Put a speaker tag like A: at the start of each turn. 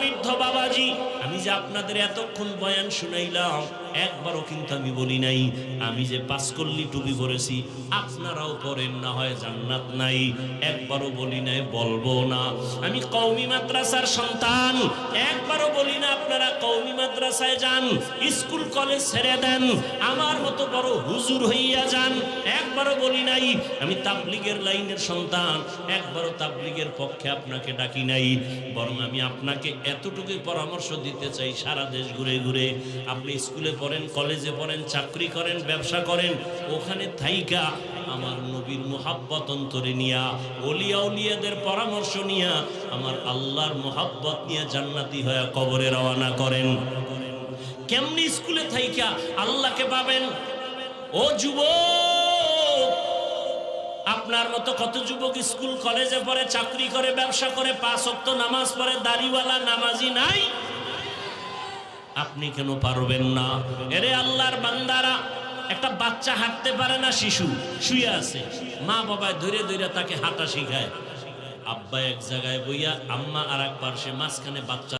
A: বৃদ্ধ বাবাজি, আমি যে আপনাদের এতক্ষণ বয়ান শুনাইলাম, একবারও কিন্তু আমি বলি নাই আমি যে পাঁচকল্লি টুপি পরেছি আপনারাও পরেন, না হয় জান্নাত নাই। একবারও বলি নাই, বলবো না। আমি কওমি মাদ্রাসার সন্তান, একবারও বলি না আপনারা কওমি মাদ্রাসায় যান, স্কুল কলেজ ছেড়ে দেন, আমার মতো বড় হুজুর হইয়া যান। একবারও বলি নাই আমি তাবলীগের লাইনের সন্তান, একবারও তাবলীগের পক্ষে আপনাকে ডাকি নাই। বরং আমি আপনাকে এতটুকুই পরামর্শ দিতে চাই, সারা দেশ ঘুরে ঘুরে আপনি স্কুলে পড়েন, কলেজে পড়েন, চাকরি করেন, ব্যবসা করেন, ওখানে থাইকা আমার নবীর মুহাব্বত অন্তরে নিয়া, ওলিয়া উলিয়াদের পরামর্শ নিয়া, আমার আল্লাহর মুহাব্বত নিয়ে জান্নাতি হয়ে কবরে রওনা করেন। কেমনি স্কুলে থাইকা আল্লাহকে পাবেন? ও যুবক, আপনার মতো কত যুবক স্কুল কলেজে পড়ে, চাকরি করে, ব্যবসা করে, 5 ওয়াক্ত নামাজ পড়ে, দাড়িওয়ালা নামাজি নাই? আপনি কেন পারবেন না? এরে আল্লাহর বান্দারা, একটা বাচ্চা হাঁটতে পারে না, শিশু শুয়ে আছে, মা বাবায় ধরে ধরে তাকে হাঁটা শিখায়। আব্বা এক জায়গায় বইয়া, আম্মা আর এক পাশে, মাঝখানে বাচ্চা